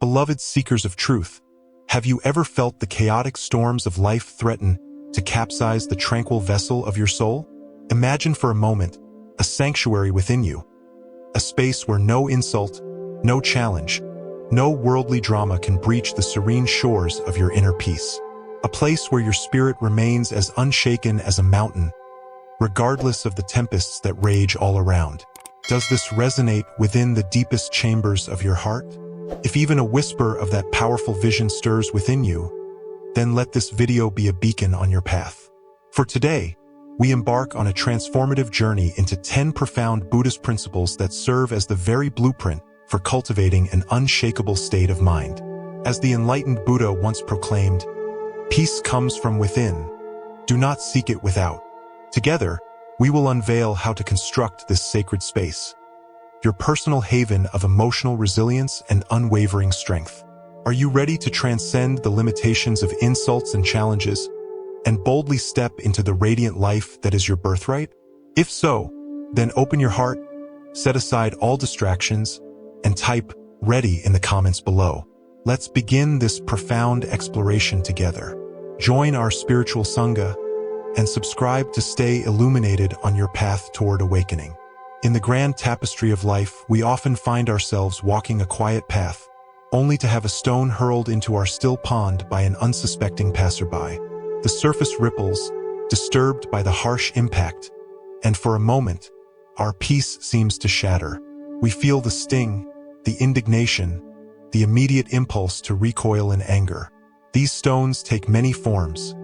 Beloved seekers of truth, have you ever felt the chaotic storms of life threaten to capsize the tranquil vessel of your soul? Imagine for a moment a sanctuary within you, a space where no insult, no challenge, no worldly drama can breach the serene shores of your inner peace. A place where your spirit remains as unshaken as a mountain, regardless of the tempests that rage all around. Does this resonate within the deepest chambers of your heart? If even a whisper of that powerful vision stirs within you, then let this video be a beacon on your path. For today, we embark on a transformative journey into 10 profound Buddhist principles that serve as the very blueprint for cultivating an unshakable state of mind. As the enlightened Buddha once proclaimed, "Peace comes from within. Do not seek it without." Together, we will unveil how to construct this sacred space, your personal haven of emotional resilience and unwavering strength. Are you ready to transcend the limitations of insults and challenges and boldly step into the radiant life that is your birthright? If so, then open your heart, set aside all distractions, and type "ready" in the comments below. Let's begin this profound exploration together. Join our spiritual sangha and subscribe to stay illuminated on your path toward awakening. In the grand tapestry of life, we often find ourselves walking a quiet path, only to have a stone hurled into our still pond by an unsuspecting passerby. The surface ripples, disturbed by the harsh impact, and for a moment, our peace seems to shatter. We feel the sting, the indignation, the immediate impulse to recoil in anger. These stones take many forms: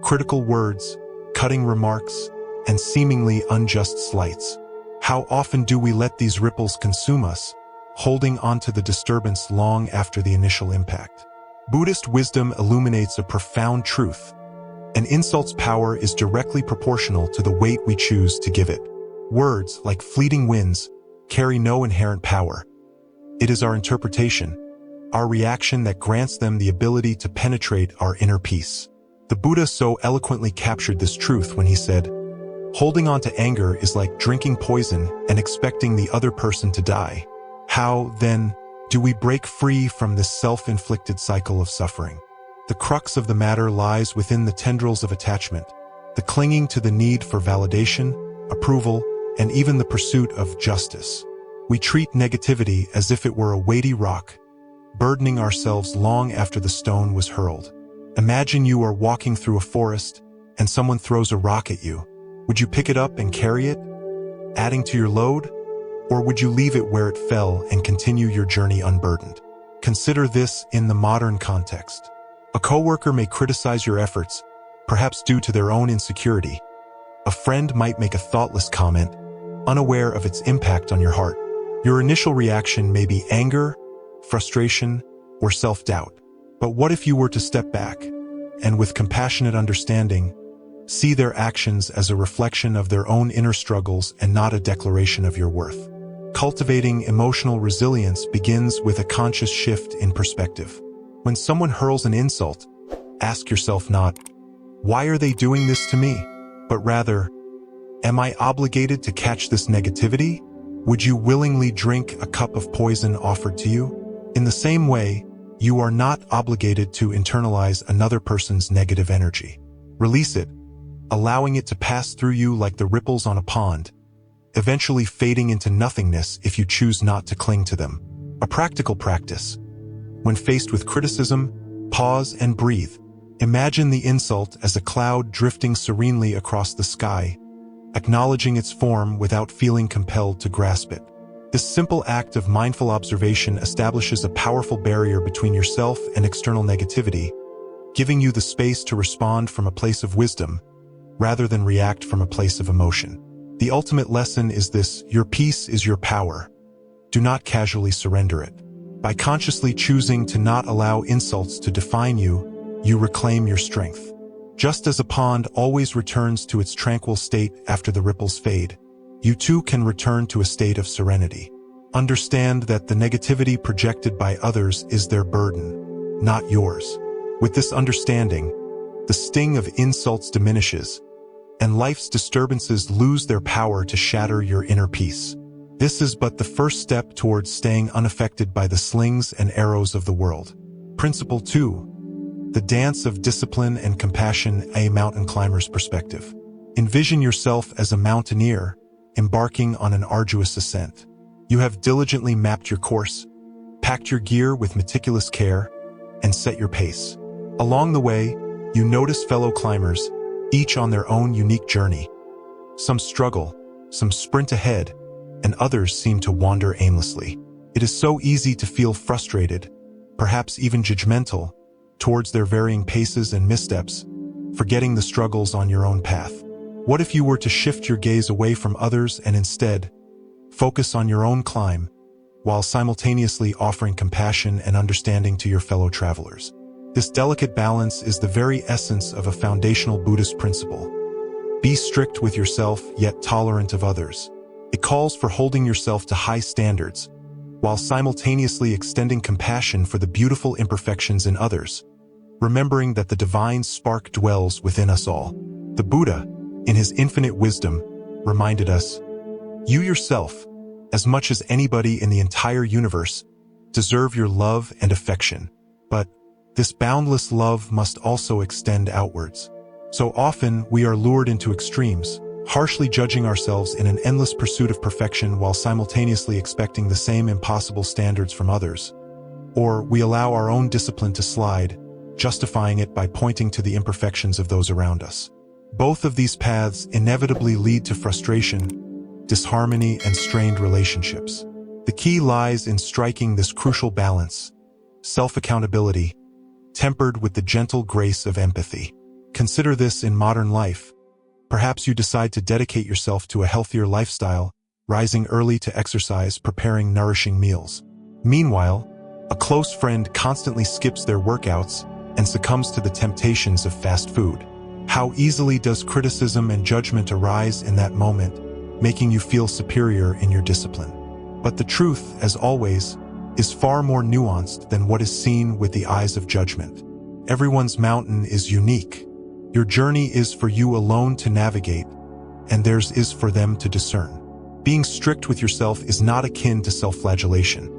critical words, cutting remarks, and seemingly unjust slights. How often do we let these ripples consume us, holding onto the disturbance long after the initial impact? Buddhist wisdom illuminates a profound truth. An insult's power is directly proportional to the weight we choose to give it. Words, like fleeting winds, carry no inherent power. It is our interpretation, our reaction, that grants them the ability to penetrate our inner peace. The Buddha so eloquently captured this truth when he said, "Holding on to anger is like drinking poison and expecting the other person to die." How, then, do we break free from this self-inflicted cycle of suffering? The crux of the matter lies within the tendrils of attachment, the clinging to the need for validation, approval, and even the pursuit of justice. We treat negativity as if it were a weighty rock, burdening ourselves long after the stone was hurled. Imagine you are walking through a forest and someone throws a rock at you. Would you pick it up and carry it, adding to your load? Or would you leave it where it fell and continue your journey unburdened? Consider this in the modern context. A coworker may criticize your efforts, perhaps due to their own insecurity. A friend might make a thoughtless comment, unaware of its impact on your heart. Your initial reaction may be anger, frustration, or self-doubt. But what if you were to step back and, with compassionate understanding, see their actions as a reflection of their own inner struggles and not a declaration of your worth? Cultivating emotional resilience begins with a conscious shift in perspective. When someone hurls an insult, ask yourself not, "Why are they doing this to me?" but rather, "Am I obligated to catch this negativity?" Would you willingly drink a cup of poison offered to you? In the same way, you are not obligated to internalize another person's negative energy. Release it, allowing it to pass through you like the ripples on a pond, eventually fading into nothingness if you choose not to cling to them. A practical practice. When faced with criticism, pause and breathe. Imagine the insult as a cloud drifting serenely across the sky, acknowledging its form without feeling compelled to grasp it. This simple act of mindful observation establishes a powerful barrier between yourself and external negativity, giving you the space to respond from a place of wisdom, rather than react from a place of emotion. The ultimate lesson is this: your peace is your power. Do not casually surrender it. By consciously choosing to not allow insults to define you, you reclaim your strength. Just as a pond always returns to its tranquil state after the ripples fade, you too can return to a state of serenity. Understand that the negativity projected by others is their burden, not yours. With this understanding, the sting of insults diminishes, and life's disturbances lose their power to shatter your inner peace. This is but the first step towards staying unaffected by the slings and arrows of the world. Principle 2. The dance of discipline and compassion, a mountain climber's perspective. Envision yourself as a mountaineer, embarking on an arduous ascent. You have diligently mapped your course, packed your gear with meticulous care, and set your pace. Along the way, you notice fellow climbers, each on their own unique journey. Some struggle, some sprint ahead, and others seem to wander aimlessly. It is so easy to feel frustrated, perhaps even judgmental, towards their varying paces and missteps, forgetting the struggles on your own path. What if you were to shift your gaze away from others and instead focus on your own climb, while simultaneously offering compassion and understanding to your fellow travelers? This delicate balance is the very essence of a foundational Buddhist principle. Be strict with yourself, yet tolerant of others. It calls for holding yourself to high standards, while simultaneously extending compassion for the beautiful imperfections in others, remembering that the divine spark dwells within us all. The Buddha, in his infinite wisdom, reminded us, "You yourself, as much as anybody in the entire universe, deserve your love and affection. But this boundless love must also extend outwards." So often we are lured into extremes, harshly judging ourselves in an endless pursuit of perfection while simultaneously expecting the same impossible standards from others. Or we allow our own discipline to slide, justifying it by pointing to the imperfections of those around us. Both of these paths inevitably lead to frustration, disharmony, and strained relationships. The key lies in striking this crucial balance, self-accountability, tempered with the gentle grace of empathy. Consider this in modern life. Perhaps you decide to dedicate yourself to a healthier lifestyle, rising early to exercise, preparing nourishing meals. Meanwhile, a close friend constantly skips their workouts and succumbs to the temptations of fast food. How easily does criticism and judgment arise in that moment, making you feel superior in your discipline? But the truth, as always, is far more nuanced than what is seen with the eyes of judgment. Everyone's mountain is unique. Your journey is for you alone to navigate, and theirs is for them to discern. Being strict with yourself is not akin to self-flagellation.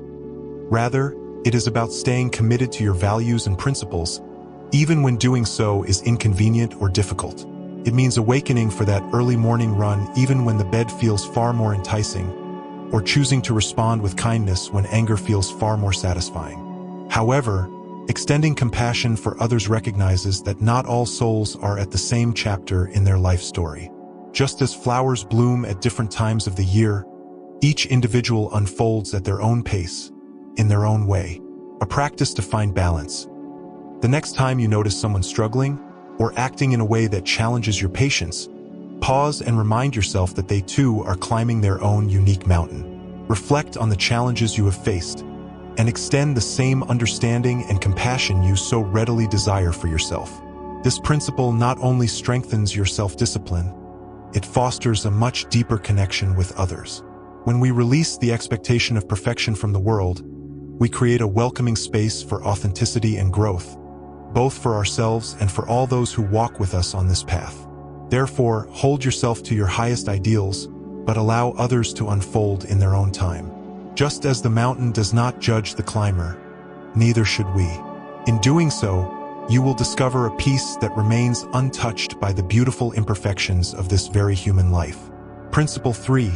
Rather, it is about staying committed to your values and principles, even when doing so is inconvenient or difficult. It means awakening for that early morning run even when the bed feels far more enticing, or choosing to respond with kindness when anger feels far more satisfying. However, extending compassion for others recognizes that not all souls are at the same chapter in their life story. Just as flowers bloom at different times of the year, each individual unfolds at their own pace, in their own way. A practice to find balance. The next time you notice someone struggling or acting in a way that challenges your patience, pause and remind yourself that they too are climbing their own unique mountain. Reflect on the challenges you have faced, and extend the same understanding and compassion you so readily desire for yourself. This principle not only strengthens your self-discipline, it fosters a much deeper connection with others. When we release the expectation of perfection from the world, we create a welcoming space for authenticity and growth, both for ourselves and for all those who walk with us on this path. Therefore, hold yourself to your highest ideals, but allow others to unfold in their own time. Just as the mountain does not judge the climber, neither should we. In doing so, you will discover a peace that remains untouched by the beautiful imperfections of this very human life. Principle 3.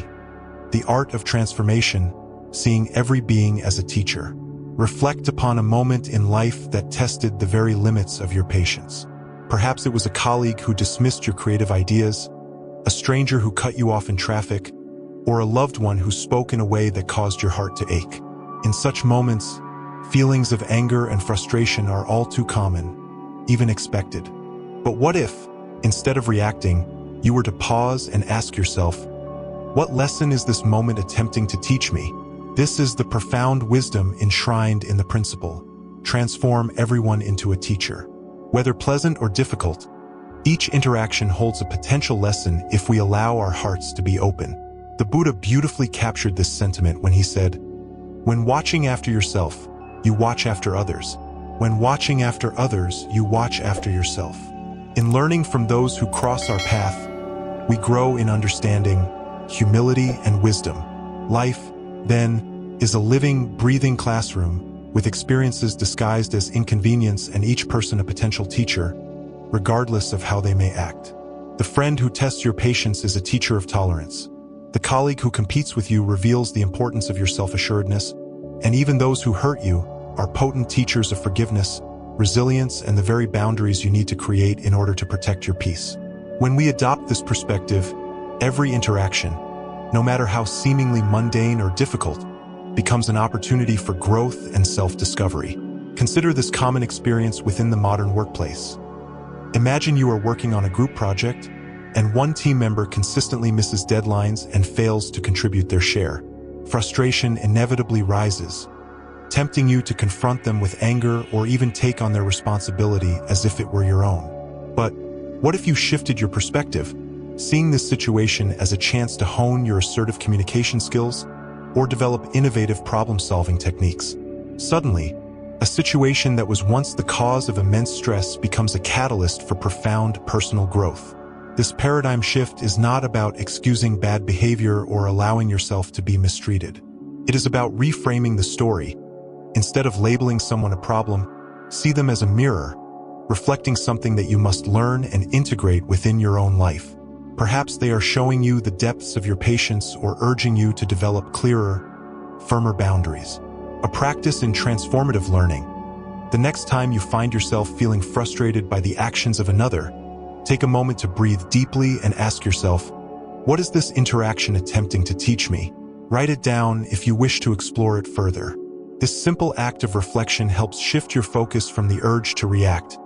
The art of transformation, seeing every being as a teacher. Reflect upon a moment in life that tested the very limits of your patience. Perhaps it was a colleague who dismissed your creative ideas, a stranger who cut you off in traffic, or a loved one who spoke in a way that caused your heart to ache. In such moments, feelings of anger and frustration are all too common, even expected. But what if, instead of reacting, you were to pause and ask yourself, what lesson is this moment attempting to teach me? This is the profound wisdom enshrined in the principle. Transform everyone into a teacher. Whether pleasant or difficult, each interaction holds a potential lesson if we allow our hearts to be open. The Buddha beautifully captured this sentiment when he said, "When watching after yourself, you watch after others. When watching after others, you watch after yourself." In learning from those who cross our path, we grow in understanding, humility, and wisdom. Life, then, is a living, breathing classroom with experiences disguised as inconvenience and each person a potential teacher, regardless of how they may act. The friend who tests your patience is a teacher of tolerance. The colleague who competes with you reveals the importance of your self-assuredness, and even those who hurt you are potent teachers of forgiveness, resilience, and the very boundaries you need to create in order to protect your peace. When we adopt this perspective, every interaction, no matter how seemingly mundane or difficult, becomes an opportunity for growth and self-discovery. Consider this common experience within the modern workplace. Imagine you are working on a group project, and one team member consistently misses deadlines and fails to contribute their share. Frustration inevitably rises, tempting you to confront them with anger or even take on their responsibility as if it were your own. But what if you shifted your perspective, seeing this situation as a chance to hone your assertive communication skills or develop innovative problem-solving techniques? Suddenly, a situation that was once the cause of immense stress becomes a catalyst for profound personal growth. This paradigm shift is not about excusing bad behavior or allowing yourself to be mistreated. It is about reframing the story. Instead of labeling someone a problem, see them as a mirror, reflecting something that you must learn and integrate within your own life. Perhaps they are showing you the depths of your patience or urging you to develop clearer, firmer boundaries. A practice in transformative learning. The next time you find yourself feeling frustrated by the actions of another, take a moment to breathe deeply and ask yourself, what is this interaction attempting to teach me? Write it down if you wish to explore it further. This simple act of reflection helps shift your focus from the urge to react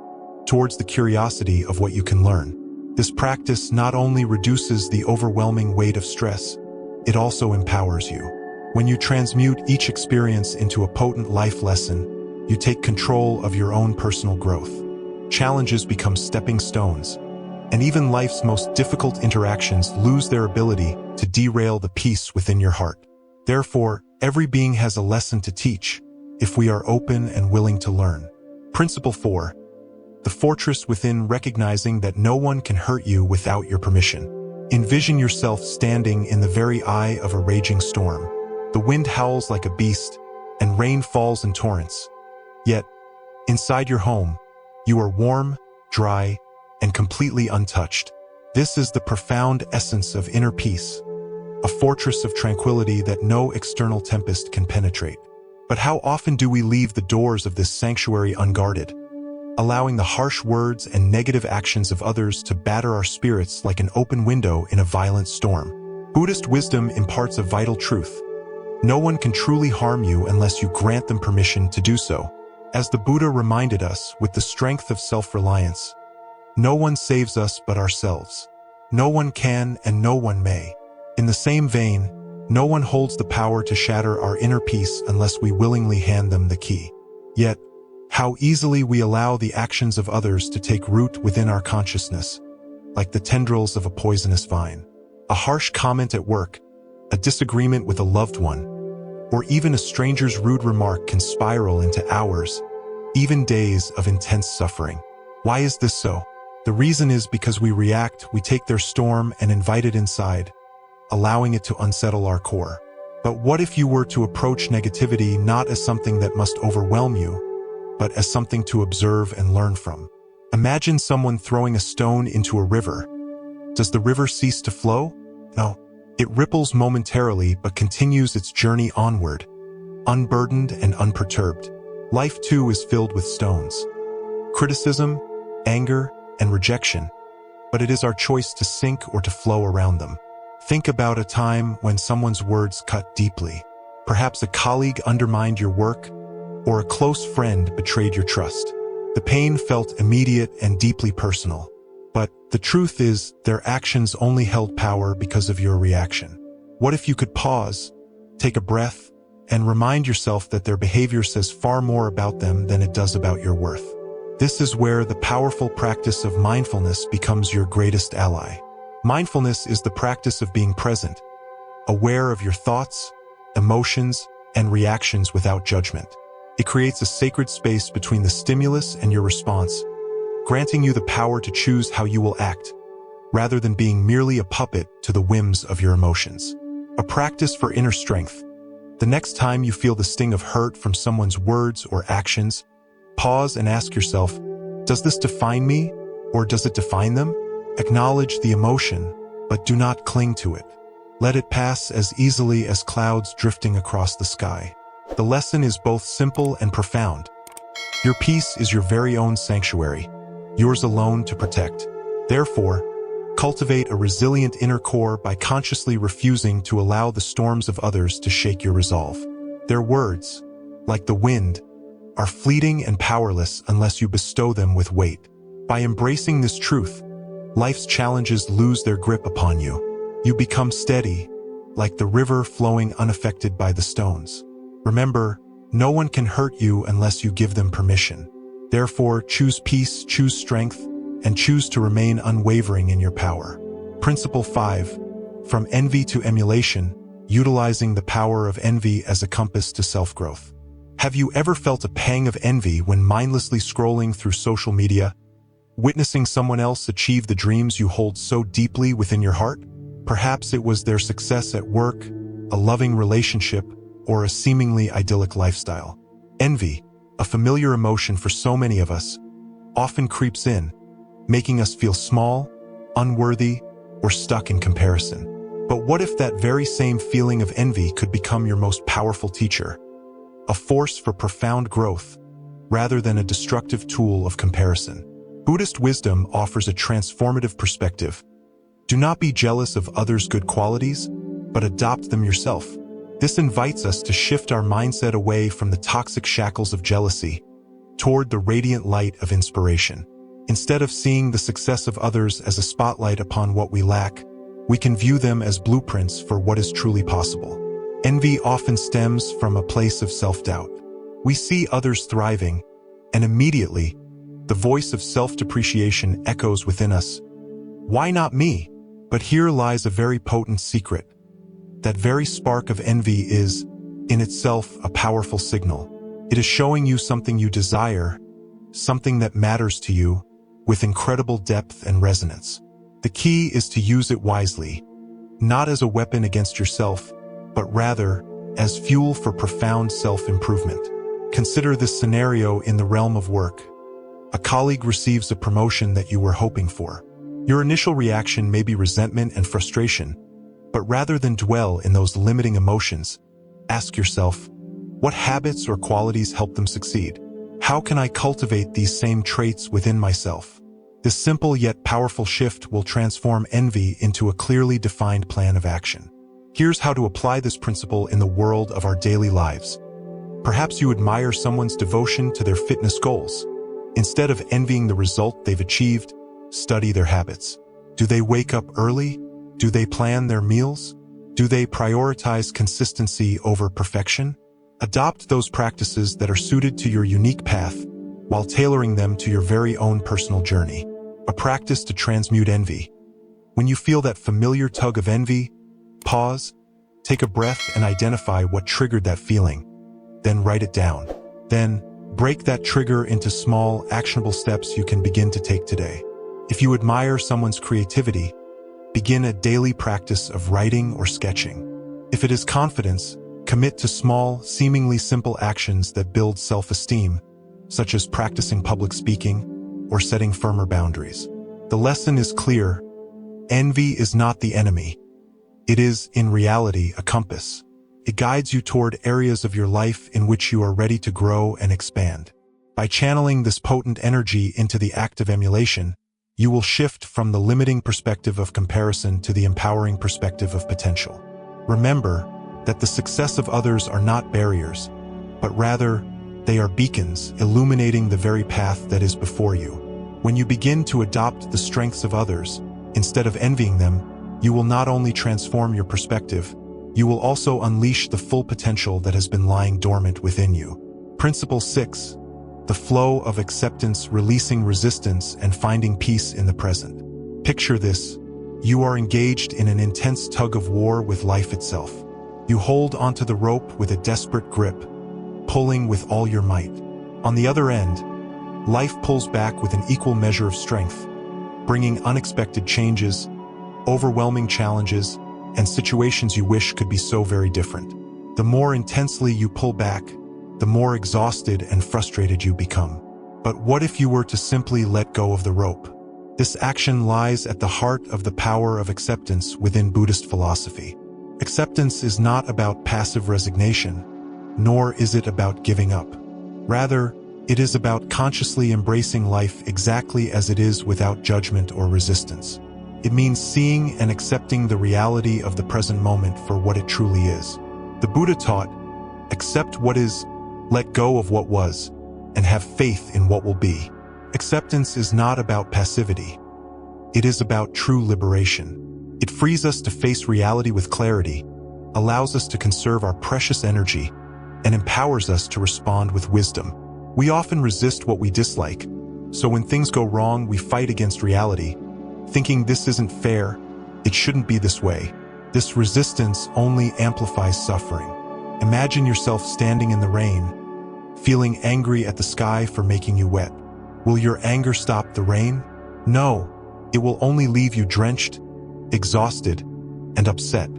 towards the curiosity of what you can learn. This practice not only reduces the overwhelming weight of stress, it also empowers you. When you transmute each experience into a potent life lesson, you take control of your own personal growth. Challenges become stepping stones, and even life's most difficult interactions lose their ability to derail the peace within your heart. Therefore, every being has a lesson to teach, if we are open and willing to learn. Principle 4. The fortress within, recognizing that no one can hurt you without your permission. Envision yourself standing in the very eye of a raging storm. The wind howls like a beast, and rain falls in torrents. Yet, inside your home, you are warm, dry, and completely untouched. This is the profound essence of inner peace, a fortress of tranquility that no external tempest can penetrate. But how often do we leave the doors of this sanctuary unguarded, allowing the harsh words and negative actions of others to batter our spirits like an open window in a violent storm? Buddhist wisdom imparts a vital truth. No one can truly harm you unless you grant them permission to do so. As the Buddha reminded us with the strength of self-reliance, no one saves us but ourselves. No one can and no one may. In the same vein, no one holds the power to shatter our inner peace unless we willingly hand them the key. Yet, how easily we allow the actions of others to take root within our consciousness, like the tendrils of a poisonous vine. A harsh comment at work, a disagreement with a loved one, or even a stranger's rude remark can spiral into hours, even days of intense suffering. Why is this so? The reason is because we react, we take their storm and invite it inside, allowing it to unsettle our core. But what if you were to approach negativity not as something that must overwhelm you, but as something to observe and learn from? Imagine someone throwing a stone into a river. Does the river cease to flow? No. It ripples momentarily but continues its journey onward, unburdened and unperturbed. Life too is filled with stones. Criticism, anger, and rejection. But it is our choice to sink or to flow around them. Think about a time when someone's words cut deeply. Perhaps a colleague undermined your work, or a close friend betrayed your trust. The pain felt immediate and deeply personal. But the truth is, their actions only held power because of your reaction. What if you could pause, take a breath, and remind yourself that their behavior says far more about them than it does about your worth? This is where the powerful practice of mindfulness becomes your greatest ally. Mindfulness is the practice of being present, aware of your thoughts, emotions, and reactions without judgment. It creates a sacred space between the stimulus and your response, granting you the power to choose how you will act, rather than being merely a puppet to the whims of your emotions. a practice for inner strength. The next time you feel the sting of hurt from someone's words or actions, pause and ask yourself, does this define me, or does it define them? Acknowledge the emotion, but do not cling to it. Let it pass as easily as clouds drifting across the sky. The lesson is both simple and profound. Your peace is your very own sanctuary, yours alone to protect. Therefore, cultivate a resilient inner core by consciously refusing to allow the storms of others to shake your resolve. Their words, like the wind, are fleeting and powerless unless you bestow them with weight. By embracing this truth, life's challenges lose their grip upon you. You become steady, like the river flowing unaffected by the stones. Remember, no one can hurt you unless you give them permission. Therefore, choose peace, choose strength, and choose to remain unwavering in your power. Principle 5. From envy to emulation, utilizing the power of envy as a compass to self-growth. Have you ever felt a pang of envy when mindlessly scrolling through social media, witnessing someone else achieve the dreams you hold so deeply within your heart? Perhaps it was their success at work, a loving relationship, or a seemingly idyllic lifestyle. Envy, a familiar emotion for so many of us, often creeps in, making us feel small, unworthy, or stuck in comparison. But what if that very same feeling of envy could become your most powerful teacher, a force for profound growth, rather than a destructive tool of comparison? Buddhist wisdom offers a transformative perspective. Do not be jealous of others' good qualities, but adopt them yourself. This invites us to shift our mindset away from the toxic shackles of jealousy toward the radiant light of inspiration. Instead of seeing the success of others as a spotlight upon what we lack, we can view them as blueprints for what is truly possible. Envy often stems from a place of self-doubt. We see others thriving, and immediately, the voice of self-depreciation echoes within us. Why not me? But here lies a very potent secret. That very spark of envy is, in itself, a powerful signal. It is showing you something you desire, something that matters to you, with incredible depth and resonance. The key is to use it wisely, not as a weapon against yourself, but rather as fuel for profound self-improvement. Consider this scenario in the realm of work. A colleague receives a promotion that you were hoping for. Your initial reaction may be resentment and frustration, but rather than dwell in those limiting emotions, ask yourself, what habits or qualities help them succeed? How can I cultivate these same traits within myself? This simple yet powerful shift will transform envy into a clearly defined plan of action. Here's how to apply this principle in the world of our daily lives. Perhaps you admire someone's devotion to their fitness goals. Instead of envying the result they've achieved, study their habits. Do they wake up early? Do they plan their meals? Do they prioritize consistency over perfection? Adopt those practices that are suited to your unique path while tailoring them to your very own personal journey. A practice to transmute envy. When you feel that familiar tug of envy, pause, take a breath and identify what triggered that feeling. Then write it down. Then, break that trigger into small, actionable steps you can begin to take today. If you admire someone's creativity, begin a daily practice of writing or sketching. If it is confidence, commit to small, seemingly simple actions that build self-esteem, such as practicing public speaking or setting firmer boundaries. The lesson is clear. Envy is not the enemy. It is, in reality, a compass. It guides you toward areas of your life in which you are ready to grow and expand. By channeling this potent energy into the act of emulation, you will shift from the limiting perspective of comparison to the empowering perspective of potential. Remember that the success of others are not barriers, but rather, they are beacons illuminating the very path that is before you. When you begin to adopt the strengths of others, instead of envying them, you will not only transform your perspective, you will also unleash the full potential that has been lying dormant within you. Principle 6. The flow of acceptance, releasing resistance and finding peace in the present. Picture this. You are engaged in an intense tug of war with life itself. You hold onto the rope with a desperate grip, pulling with all your might. On the other end, life pulls back with an equal measure of strength, bringing unexpected changes, overwhelming challenges, and situations you wish could be so very different. The more intensely you pull back, the more exhausted and frustrated you become. But what if you were to simply let go of the rope? This action lies at the heart of the power of acceptance within Buddhist philosophy. Acceptance is not about passive resignation, nor is it about giving up. Rather, it is about consciously embracing life exactly as it is without judgment or resistance. It means seeing and accepting the reality of the present moment for what it truly is. The Buddha taught, accept what is, let go of what was, and have faith in what will be. Acceptance is not about passivity. It is about true liberation. It frees us to face reality with clarity, allows us to conserve our precious energy, and empowers us to respond with wisdom. We often resist what we dislike, so when things go wrong, we fight against reality, thinking this isn't fair, it shouldn't be this way. This resistance only amplifies suffering. Imagine yourself standing in the rain, feeling angry at the sky for making you wet. Will your anger stop the rain? No, it will only leave you drenched, exhausted, and upset.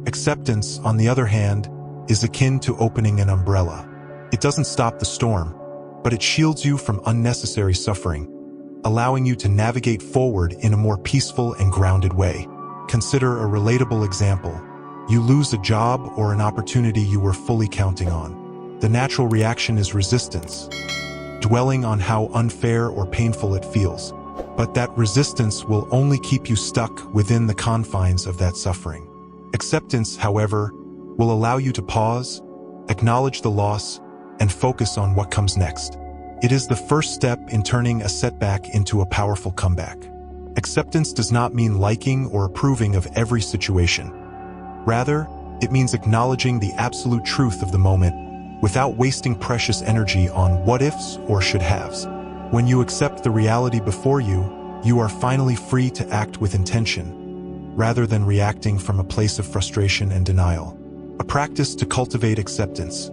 Acceptance, on the other hand, is akin to opening an umbrella. It doesn't stop the storm, but it shields you from unnecessary suffering, allowing you to navigate forward in a more peaceful and grounded way. Consider a relatable example. You lose a job or an opportunity you were fully counting on. The natural reaction is resistance, dwelling on how unfair or painful it feels. But that resistance will only keep you stuck within the confines of that suffering. Acceptance, however, will allow you to pause, acknowledge the loss, and focus on what comes next. It is the first step in turning a setback into a powerful comeback. Acceptance does not mean liking or approving of every situation. Rather, it means acknowledging the absolute truth of the moment without wasting precious energy on what-ifs or should-haves. When you accept the reality before you, you are finally free to act with intention, rather than reacting from a place of frustration and denial. A practice to cultivate acceptance.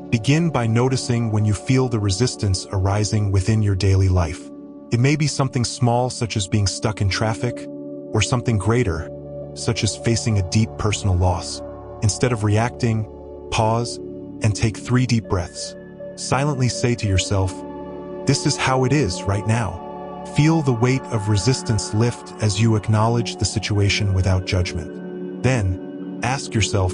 Begin by noticing when you feel the resistance arising within your daily life. It may be something small, such as being stuck in traffic, or something greater, such as facing a deep personal loss. Instead of reacting, pause and take 3 deep breaths. Silently say to yourself, "This is how it is right now." Feel the weight of resistance lift as you acknowledge the situation without judgment. Then, ask yourself,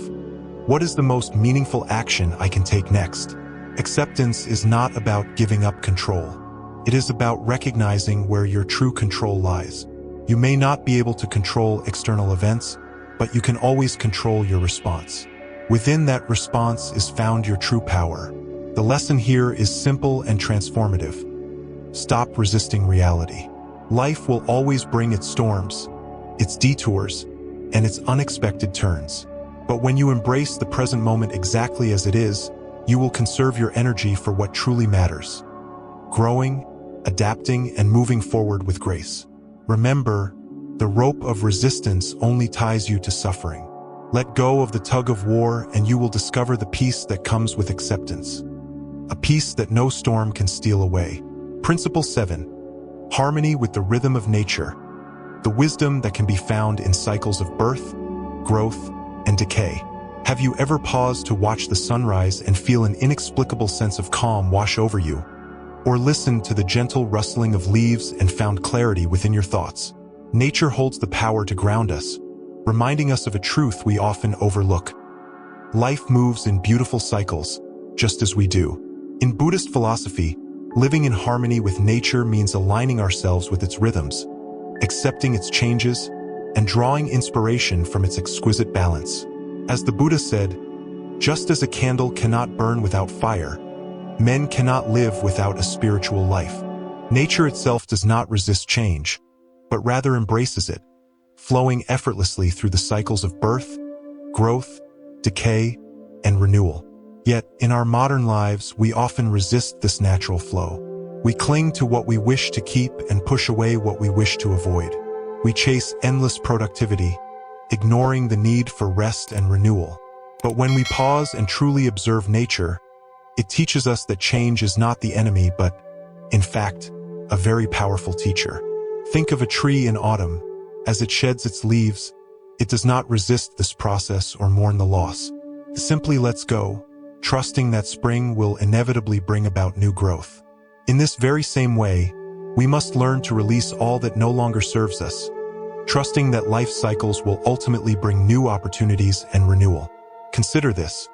what is the most meaningful action I can take next? Acceptance is not about giving up control. It is about recognizing where your true control lies. You may not be able to control external events, but you can always control your response. Within that response is found your true power. The lesson here is simple and transformative. Stop resisting reality. Life will always bring its storms, its detours, and its unexpected turns. But when you embrace the present moment exactly as it is, you will conserve your energy for what truly matters. Growing, adapting, and moving forward with grace. Remember, the rope of resistance only ties you to suffering. Let go of the tug of war and you will discover the peace that comes with acceptance. A peace that no storm can steal away. Principle 7. Harmony with the rhythm of nature. The wisdom that can be found in cycles of birth, growth, and decay. Have you ever paused to watch the sunrise and feel an inexplicable sense of calm wash over you? Or listened to the gentle rustling of leaves and found clarity within your thoughts? Nature holds the power to ground us, reminding us of a truth we often overlook. Life moves in beautiful cycles, just as we do. In Buddhist philosophy, living in harmony with nature means aligning ourselves with its rhythms, accepting its changes, and drawing inspiration from its exquisite balance. As the Buddha said, just as a candle cannot burn without fire, men cannot live without a spiritual life. Nature itself does not resist change, but rather embraces it, flowing effortlessly through the cycles of birth, growth, decay, and renewal. Yet, in our modern lives, we often resist this natural flow. We cling to what we wish to keep and push away what we wish to avoid. We chase endless productivity, ignoring the need for rest and renewal. But when we pause and truly observe nature, it teaches us that change is not the enemy, but, in fact, a very powerful teacher. Think of a tree in autumn. As it sheds its leaves, It does not resist this process or mourn the loss. It simply lets go, trusting that spring will inevitably bring about new growth. In this very same way, we must learn to release all that no longer serves us, trusting that life cycles will ultimately bring new opportunities and renewal. Consider this.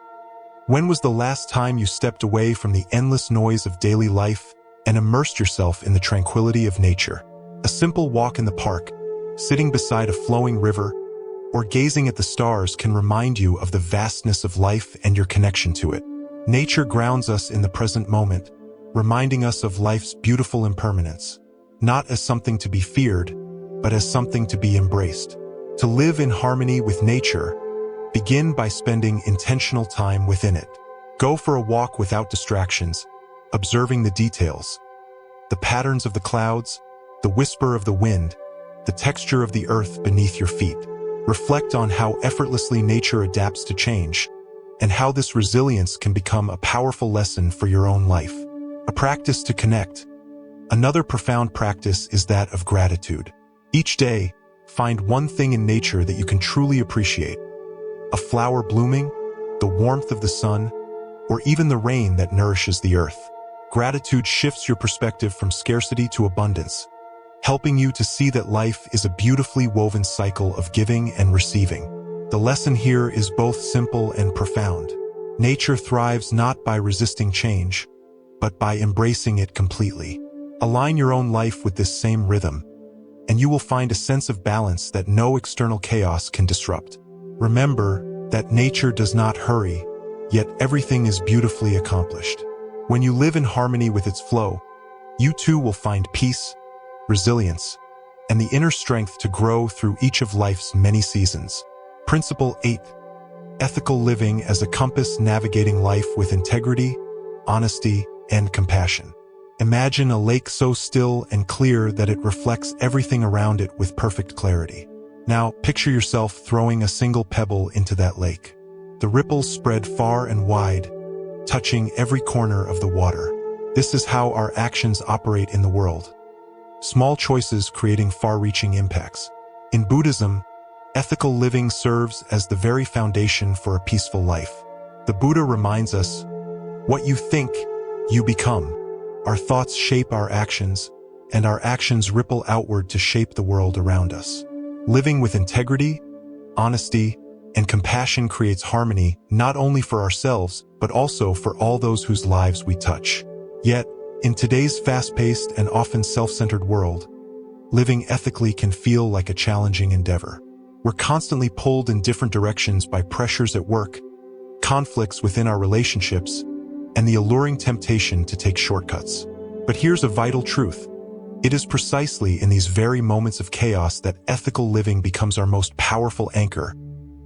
When was the last time you stepped away from the endless noise of daily life and immersed yourself in the tranquility of nature? A simple walk in the park, sitting beside a flowing river, or gazing at the stars can remind you of the vastness of life and your connection to it. Nature grounds us in the present moment, reminding us of life's beautiful impermanence, not as something to be feared, but as something to be embraced. To live in harmony with nature, begin by spending intentional time within it. Go for a walk without distractions, observing the details, the patterns of the clouds, the whisper of the wind, the texture of the earth beneath your feet. Reflect on how effortlessly nature adapts to change, and how this resilience can become a powerful lesson for your own life. A practice to connect. Another profound practice is that of gratitude. Each day, find one thing in nature that you can truly appreciate. A flower blooming, the warmth of the sun, or even the rain that nourishes the earth. Gratitude shifts your perspective from scarcity to abundance, helping you to see that life is a beautifully woven cycle of giving and receiving. The lesson here is both simple and profound. Nature thrives not by resisting change, but by embracing it completely. Align your own life with this same rhythm, and you will find a sense of balance that no external chaos can disrupt. Remember that nature does not hurry, yet everything is beautifully accomplished. When you live in harmony with its flow, you too will find peace, resilience, and the inner strength to grow through each of life's many seasons. Principle 8. Ethical living as a compass navigating life with integrity, honesty, and compassion. Imagine a lake so still and clear that it reflects everything around it with perfect clarity. Now, picture yourself throwing a single pebble into that lake. The ripples spread far and wide, touching every corner of the water. This is how our actions operate in the world. Small choices creating far-reaching impacts. In Buddhism, ethical living serves as the very foundation for a peaceful life. The Buddha reminds us, what you think, you become. Our thoughts shape our actions, and our actions ripple outward to shape the world around us. Living with integrity, honesty, and compassion creates harmony not only for ourselves, but also for all those whose lives we touch. Yet, in today's fast-paced and often self-centered world, living ethically can feel like a challenging endeavor. We're constantly pulled in different directions by pressures at work, conflicts within our relationships, and the alluring temptation to take shortcuts. But here's a vital truth. It is precisely in these very moments of chaos that ethical living becomes our most powerful anchor,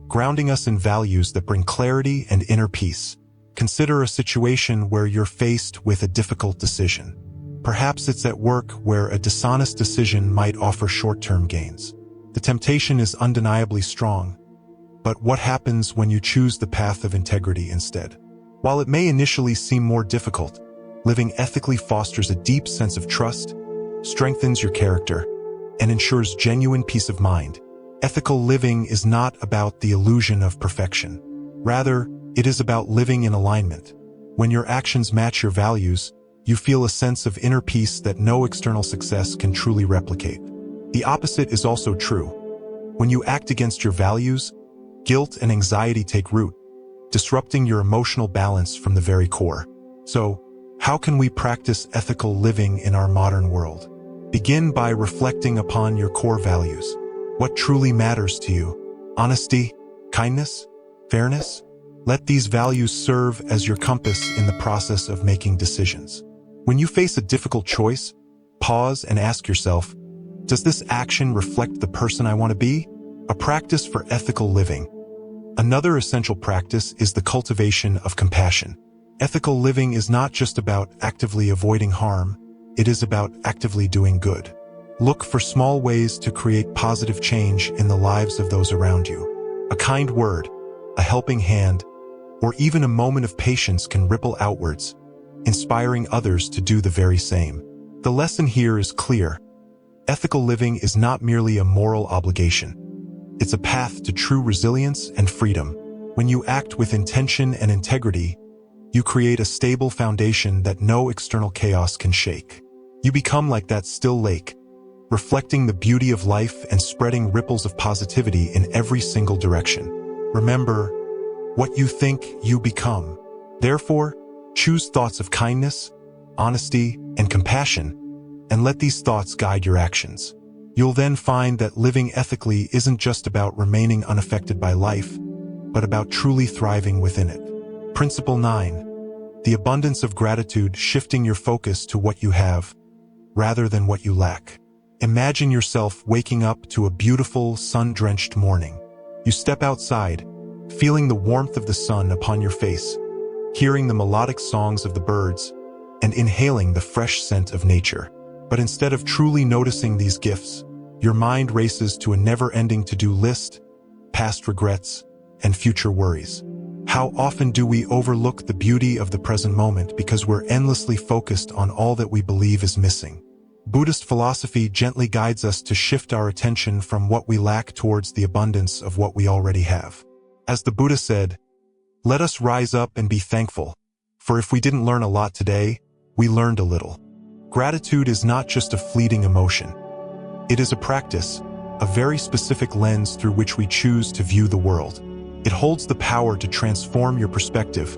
grounding us in values that bring clarity and inner peace. Consider a situation where you're faced with a difficult decision. Perhaps it's at work where a dishonest decision might offer short-term gains. The temptation is undeniably strong. But what happens when you choose the path of integrity instead? While it may initially seem more difficult, living ethically fosters a deep sense of trust, strengthens your character, and ensures genuine peace of mind. Ethical living is not about the illusion of perfection. Rather, it is about living in alignment. When your actions match your values, you feel a sense of inner peace that no external success can truly replicate. The opposite is also true. When you act against your values, guilt and anxiety take root, disrupting your emotional balance from the very core. So, how can we practice ethical living in our modern world? Begin by reflecting upon your core values. What truly matters to you? Honesty, kindness, fairness? Let these values serve as your compass in the process of making decisions. When you face a difficult choice, pause and ask yourself, does this action reflect the person I want to be? A practice for ethical living. Another essential practice is the cultivation of compassion. Ethical living is not just about actively avoiding harm, it is about actively doing good. Look for small ways to create positive change in the lives of those around you. A kind word, a helping hand, or even a moment of patience can ripple outwards, inspiring others to do the very same. The lesson here is clear. Ethical living is not merely a moral obligation. It's a path to true resilience and freedom. When you act with intention and integrity, you create a stable foundation that no external chaos can shake. You become like that still lake, reflecting the beauty of life and spreading ripples of positivity in every single direction. Remember, what you think, you become. Therefore, choose thoughts of kindness, honesty, and compassion, and let these thoughts guide your actions. You'll then find that living ethically isn't just about remaining unaffected by life, but about truly thriving within it. Principle 9. The abundance of gratitude, shifting your focus to what you have, rather than what you lack. Imagine yourself waking up to a beautiful, sun-drenched morning. You step outside, feeling the warmth of the sun upon your face, hearing the melodic songs of the birds, and inhaling the fresh scent of nature. But instead of truly noticing these gifts, your mind races to a never-ending to-do list, past regrets, and future worries. How often do we overlook the beauty of the present moment because we're endlessly focused on all that we believe is missing? Buddhist philosophy gently guides us to shift our attention from what we lack towards the abundance of what we already have. As the Buddha said, "Let us rise up and be thankful, for if we didn't learn a lot today, we learned a little." Gratitude is not just a fleeting emotion. It is a practice, a very specific lens through which we choose to view the world. It holds the power to transform your perspective,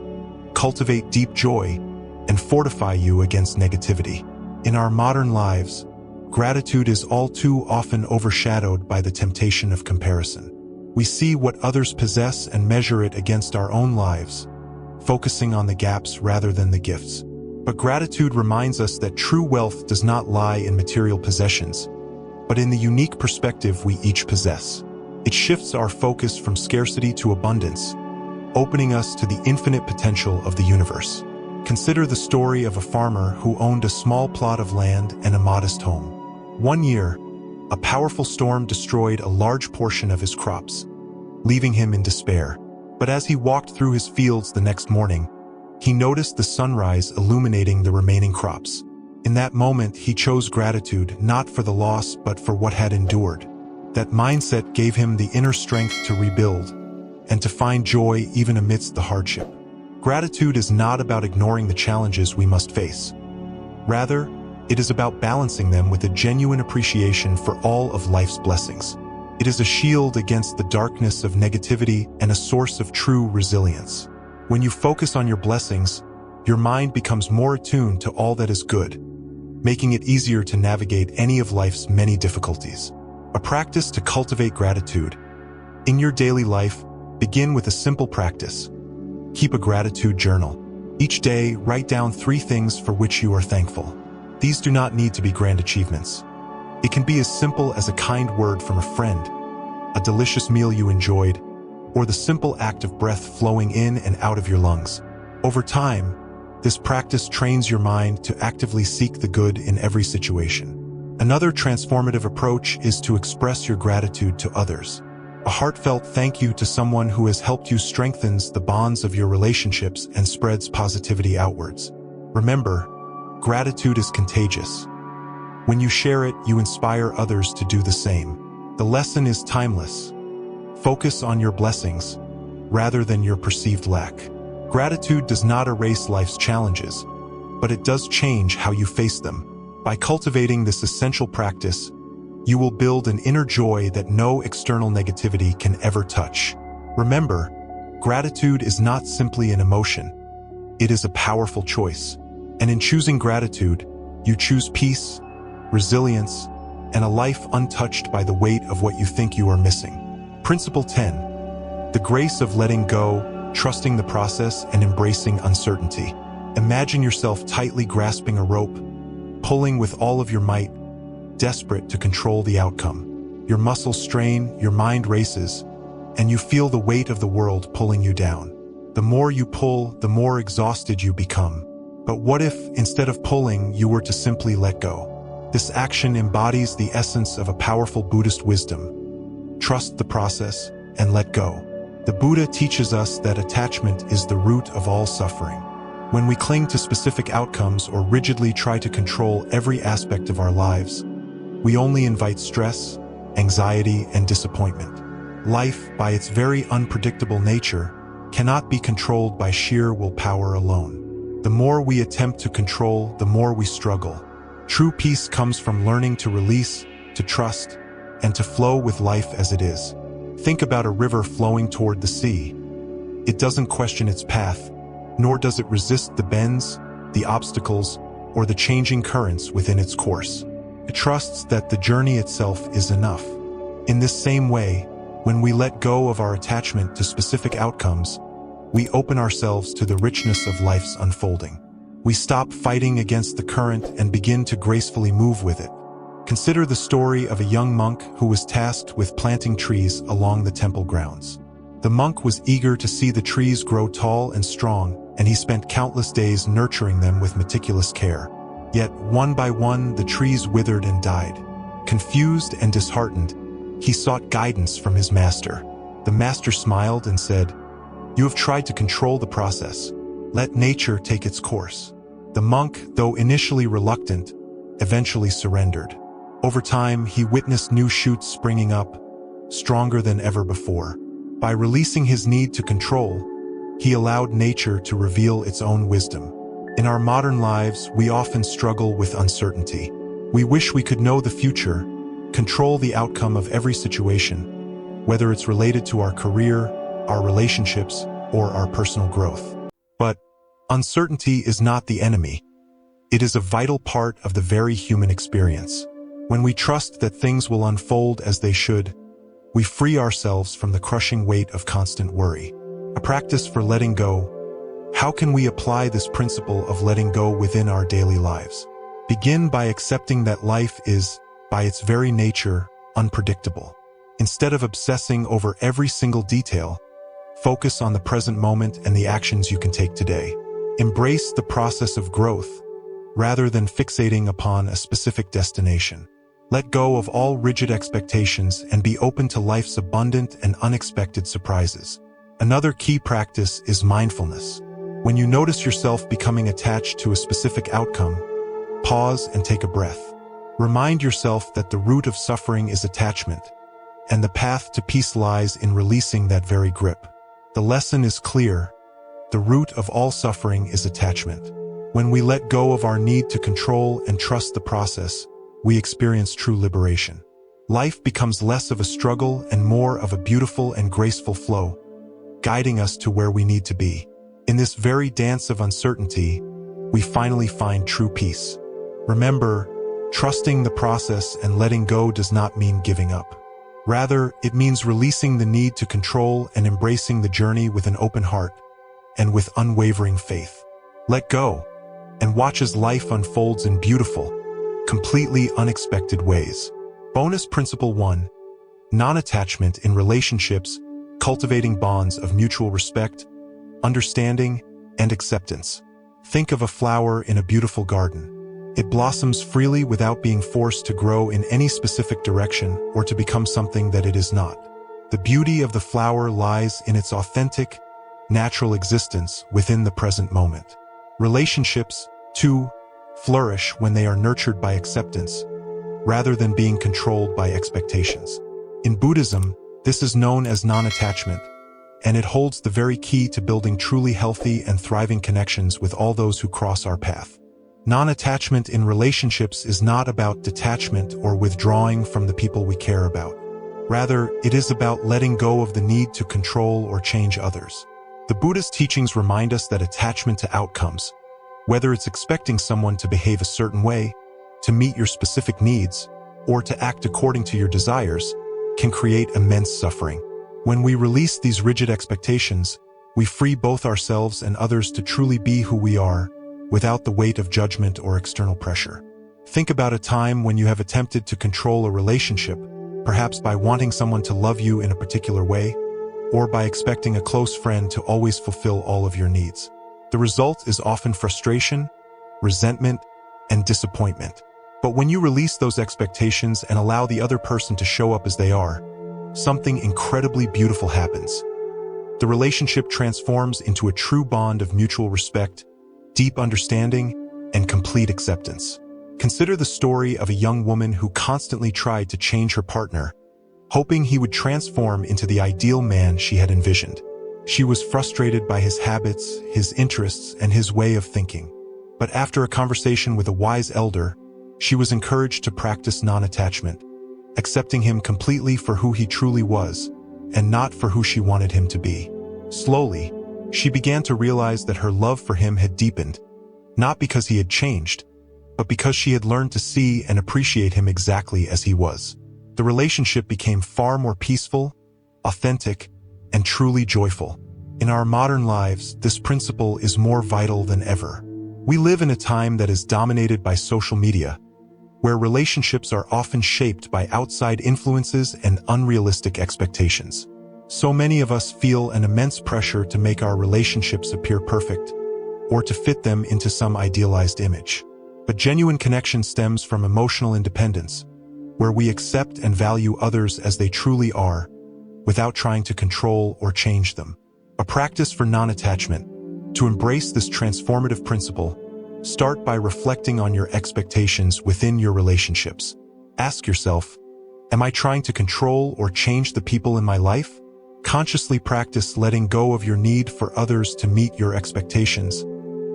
cultivate deep joy, and fortify you against negativity. In our modern lives, gratitude is all too often overshadowed by the temptation of comparison. We see what others possess and measure it against our own lives, focusing on the gaps rather than the gifts. But gratitude reminds us that true wealth does not lie in material possessions, but in the unique perspective we each possess. It shifts our focus from scarcity to abundance, opening us to the infinite potential of the universe. Consider the story of a farmer who owned a small plot of land and a modest home. One year, a powerful storm destroyed a large portion of his crops, leaving him in despair. But as he walked through his fields the next morning, he noticed the sunrise illuminating the remaining crops. In that moment, he chose gratitude not for the loss but for what had endured. That mindset gave him the inner strength to rebuild and to find joy even amidst the hardship. Gratitude is not about ignoring the challenges we must face. Rather, it is about balancing them with a genuine appreciation for all of life's blessings. It is a shield against the darkness of negativity and a source of true resilience. When you focus on your blessings, your mind becomes more attuned to all that is good, making it easier to navigate any of life's many difficulties. A practice to cultivate gratitude. In your daily life, begin with a simple practice. Keep a gratitude journal. Each day, write down 3 things for which you are thankful. These do not need to be grand achievements. It can be as simple as a kind word from a friend, a delicious meal you enjoyed, or the simple act of breath flowing in and out of your lungs. Over time, this practice trains your mind to actively seek the good in every situation. Another transformative approach is to express your gratitude to others. A heartfelt thank you to someone who has helped you strengthens the bonds of your relationships and spreads positivity outwards. Remember, gratitude is contagious. When you share it, you inspire others to do the same. The lesson is timeless. Focus on your blessings, rather than your perceived lack. Gratitude does not erase life's challenges, but it does change how you face them. By cultivating this essential practice, you will build an inner joy that no external negativity can ever touch. Remember, gratitude is not simply an emotion. It is a powerful choice. And in choosing gratitude, you choose peace, resilience, and a life untouched by the weight of what you think you are missing. Principle 10. The grace of letting go, trusting the process, and embracing uncertainty. Imagine yourself tightly grasping a rope, pulling with all of your might, desperate to control the outcome. Your muscles strain, your mind races, and you feel the weight of the world pulling you down. The more you pull, the more exhausted you become. But what if, instead of pulling, you were to simply let go? This action embodies the essence of a powerful Buddhist wisdom. Trust the process and let go. The Buddha teaches us that attachment is the root of all suffering. When we cling to specific outcomes or rigidly try to control every aspect of our lives, we only invite stress, anxiety, and disappointment. Life, by its very unpredictable nature, cannot be controlled by sheer willpower alone. The more we attempt to control, the more we struggle. True peace comes from learning to release, to trust, and to flow with life as it is. Think about a river flowing toward the sea. It doesn't question its path, nor does it resist the bends, the obstacles, or the changing currents within its course. It trusts that the journey itself is enough. In this same way, when we let go of our attachment to specific outcomes, we open ourselves to the richness of life's unfolding. We stop fighting against the current and begin to gracefully move with it. Consider the story of a young monk who was tasked with planting trees along the temple grounds. The monk was eager to see the trees grow tall and strong, and he spent countless days nurturing them with meticulous care. Yet, one by one, the trees withered and died. Confused and disheartened, he sought guidance from his master. The master smiled and said, "You have tried to control the process. Let nature take its course." The monk, though initially reluctant, eventually surrendered. Over time, he witnessed new shoots springing up, stronger than ever before. By releasing his need to control, he allowed nature to reveal its own wisdom. In our modern lives, we often struggle with uncertainty. We wish we could know the future, control the outcome of every situation, whether it's related to our career, our relationships, or our personal growth. But uncertainty is not the enemy. It is a vital part of the very human experience. When we trust that things will unfold as they should, we free ourselves from the crushing weight of constant worry. A practice for letting go. How can we apply this principle of letting go within our daily lives? Begin by accepting that life is, by its very nature, unpredictable. Instead of obsessing over every single detail, focus on the present moment and the actions you can take today. Embrace the process of growth, rather than fixating upon a specific destination. Let go of all rigid expectations and be open to life's abundant and unexpected surprises. Another key practice is mindfulness. When you notice yourself becoming attached to a specific outcome, pause and take a breath. Remind yourself that the root of suffering is attachment, and the path to peace lies in releasing that very grip. The lesson is clear. The root of all suffering is attachment. When we let go of our need to control and trust the process, we experience true liberation. Life becomes less of a struggle and more of a beautiful and graceful flow, guiding us to where we need to be. In this very dance of uncertainty, we finally find true peace. Remember, trusting the process and letting go does not mean giving up. Rather, it means releasing the need to control and embracing the journey with an open heart and with unwavering faith. Let go and watch as life unfolds in beautiful, completely unexpected ways. Bonus Principle 1. Non-attachment in relationships, cultivating bonds of mutual respect, understanding, and acceptance. Think of a flower in a beautiful garden. It blossoms freely without being forced to grow in any specific direction or to become something that it is not. The beauty of the flower lies in its authentic, natural existence within the present moment. Relationships, too, flourish when they are nurtured by acceptance, rather than being controlled by expectations. In Buddhism, this is known as non-attachment, and it holds the very key to building truly healthy and thriving connections with all those who cross our path. Non-attachment in relationships is not about detachment or withdrawing from the people we care about. Rather, it is about letting go of the need to control or change others. The Buddhist teachings remind us that attachment to outcomes, whether it's expecting someone to behave a certain way, to meet your specific needs, or to act according to your desires, can create immense suffering. When we release these rigid expectations, we free both ourselves and others to truly be who we are, without the weight of judgment or external pressure. Think about a time when you have attempted to control a relationship, perhaps by wanting someone to love you in a particular way, or by expecting a close friend to always fulfill all of your needs. The result is often frustration, resentment, and disappointment. But when you release those expectations and allow the other person to show up as they are, something incredibly beautiful happens. The relationship transforms into a true bond of mutual respect, deep understanding, and complete acceptance. Consider the story of a young woman who constantly tried to change her partner, hoping he would transform into the ideal man she had envisioned. She was frustrated by his habits, his interests, and his way of thinking. But after a conversation with a wise elder, she was encouraged to practice non-attachment, accepting him completely for who he truly was, and not for who she wanted him to be. Slowly, she began to realize that her love for him had deepened, not because he had changed, but because she had learned to see and appreciate him exactly as he was. The relationship became far more peaceful, authentic, and truly joyful. In our modern lives, this principle is more vital than ever. We live in a time that is dominated by social media, where relationships are often shaped by outside influences and unrealistic expectations. So many of us feel an immense pressure to make our relationships appear perfect, or to fit them into some idealized image. But genuine connection stems from emotional independence, where we accept and value others as they truly are, without trying to control or change them. A practice for non-attachment. To embrace this transformative principle, start by reflecting on your expectations within your relationships. Ask yourself, am I trying to control or change the people in my life? Consciously practice letting go of your need for others to meet your expectations,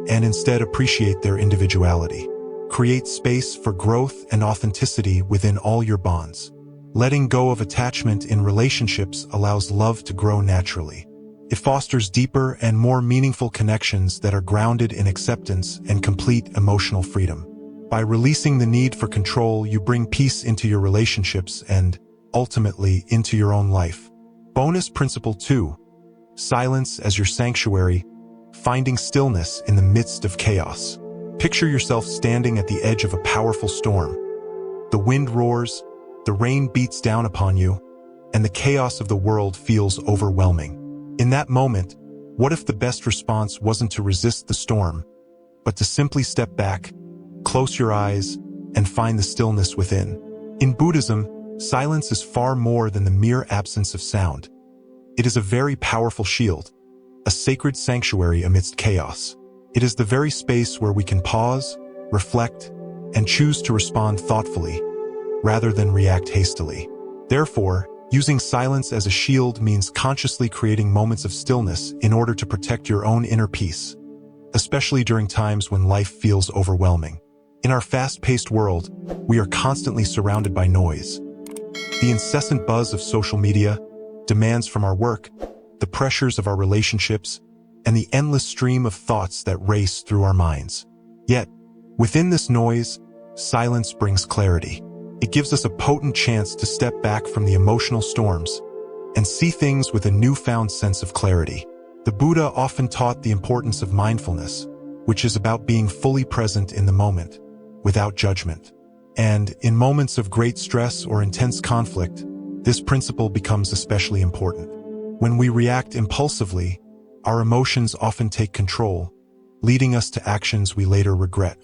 and instead appreciate their individuality. Create space for growth and authenticity within all your bonds. Letting go of attachment in relationships allows love to grow naturally. It fosters deeper and more meaningful connections that are grounded in acceptance and complete emotional freedom. By releasing the need for control, you bring peace into your relationships and, ultimately, into your own life. Bonus principle 2. Silence as your sanctuary, finding stillness in the midst of chaos. Picture yourself standing at the edge of a powerful storm. The wind roars, the rain beats down upon you, and the chaos of the world feels overwhelming. In that moment, what if the best response wasn't to resist the storm, but to simply step back, close your eyes, and find the stillness within? In Buddhism, silence is far more than the mere absence of sound. It is a very powerful shield, a sacred sanctuary amidst chaos. It is the very space where we can pause, reflect, and choose to respond thoughtfully, rather than react hastily. Therefore, using silence as a shield means consciously creating moments of stillness in order to protect your own inner peace, especially during times when life feels overwhelming. In our fast-paced world, we are constantly surrounded by noise. The incessant buzz of social media, demands from our work, the pressures of our relationships, and the endless stream of thoughts that race through our minds. Yet, within this noise, silence brings clarity. It gives us a potent chance to step back from the emotional storms and see things with a newfound sense of clarity. The Buddha often taught the importance of mindfulness, which is about being fully present in the moment, without judgment. And in moments of great stress or intense conflict, this principle becomes especially important. When we react impulsively, our emotions often take control, leading us to actions we later regret.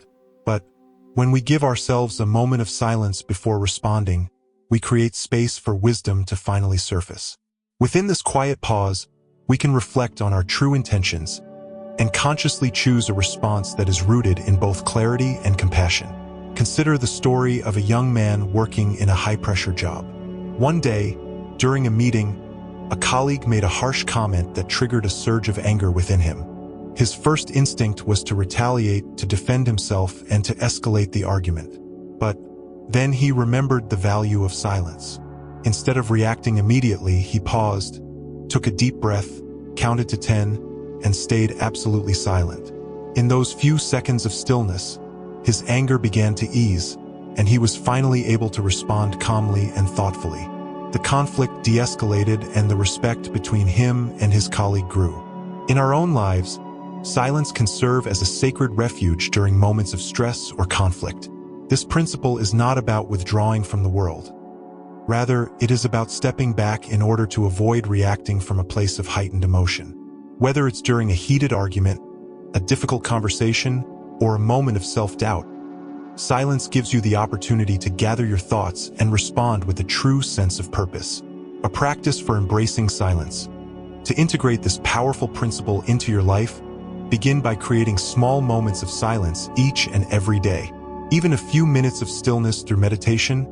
But when we give ourselves a moment of silence before responding, we create space for wisdom to finally surface. Within this quiet pause, we can reflect on our true intentions and consciously choose a response that is rooted in both clarity and compassion. Consider the story of a young man working in a high-pressure job. One day, during a meeting, a colleague made a harsh comment that triggered a surge of anger within him. His first instinct was to retaliate, to defend himself, and to escalate the argument. But then he remembered the value of silence. Instead of reacting immediately, he paused, took a deep breath, counted to 10, and stayed absolutely silent. In those few seconds of stillness, his anger began to ease, and he was finally able to respond calmly and thoughtfully. The conflict de-escalated, and the respect between him and his colleague grew. In our own lives, silence can serve as a sacred refuge during moments of stress or conflict. This principle is not about withdrawing from the world. Rather, it is about stepping back in order to avoid reacting from a place of heightened emotion. Whether it's during a heated argument, a difficult conversation, or a moment of self-doubt, silence gives you the opportunity to gather your thoughts and respond with a true sense of purpose. A practice for embracing silence. To integrate this powerful principle into your life, begin by creating small moments of silence each and every day. Even a few minutes of stillness through meditation,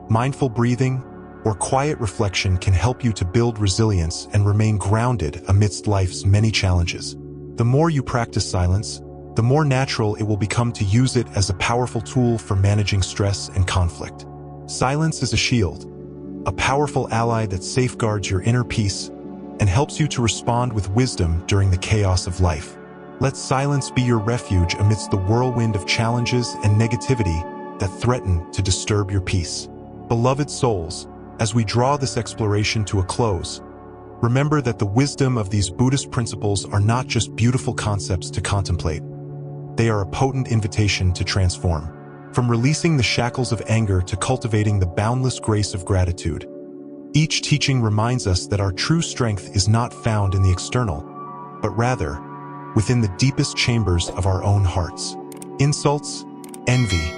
mindful breathing, or quiet reflection can help you to build resilience and remain grounded amidst life's many challenges. The more you practice silence, the more natural it will become to use it as a powerful tool for managing stress and conflict. Silence is a shield, a powerful ally that safeguards your inner peace and helps you to respond with wisdom during the chaos of life. Let silence be your refuge amidst the whirlwind of challenges and negativity that threaten to disturb your peace. Beloved souls, as we draw this exploration to a close, remember that the wisdom of these Buddhist principles are not just beautiful concepts to contemplate. They are a potent invitation to transform. From releasing the shackles of anger to cultivating the boundless grace of gratitude, each teaching reminds us that our true strength is not found in the external, but rather within the deepest chambers of our own hearts. Insults, envy,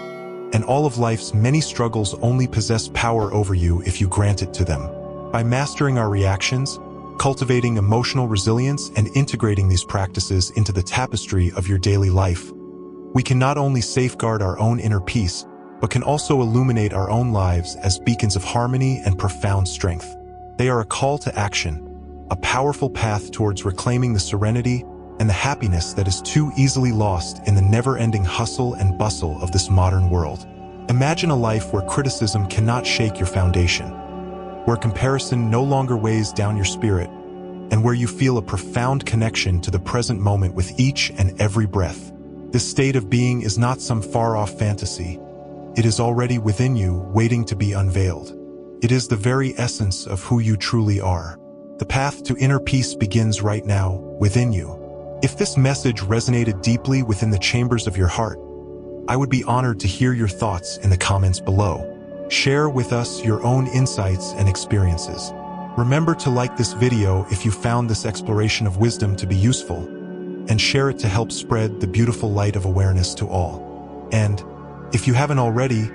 and all of life's many struggles only possess power over you if you grant it to them. By mastering our reactions, cultivating emotional resilience, and integrating these practices into the tapestry of your daily life, we can not only safeguard our own inner peace, but can also illuminate our own lives as beacons of harmony and profound strength. They are a call to action, a powerful path towards reclaiming the serenity and the happiness that is too easily lost in the never-ending hustle and bustle of this modern world. Imagine a life where criticism cannot shake your foundation, where comparison no longer weighs down your spirit, and where you feel a profound connection to the present moment with each and every breath. This state of being is not some far-off fantasy. It is already within you, waiting to be unveiled. It is the very essence of who you truly are. The path to inner peace begins right now, within you. If this message resonated deeply within the chambers of your heart, I would be honored to hear your thoughts in the comments below. Share with us your own insights and experiences. Remember to like this video if you found this exploration of wisdom to be useful, and share it to help spread the beautiful light of awareness to all. And if you haven't already,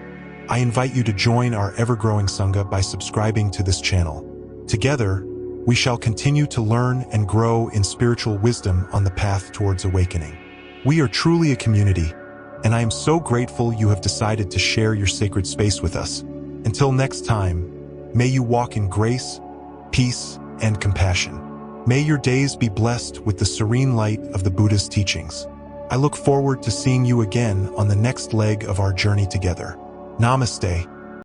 I invite you to join our ever-growing Sangha by subscribing to this channel. Together, we shall continue to learn and grow in spiritual wisdom on the path towards awakening. We are truly a community, and I am so grateful you have decided to share your sacred space with us. Until next time, may you walk in grace, peace, and compassion. May your days be blessed with the serene light of the Buddha's teachings. I look forward to seeing you again on the next leg of our journey together. Namaste.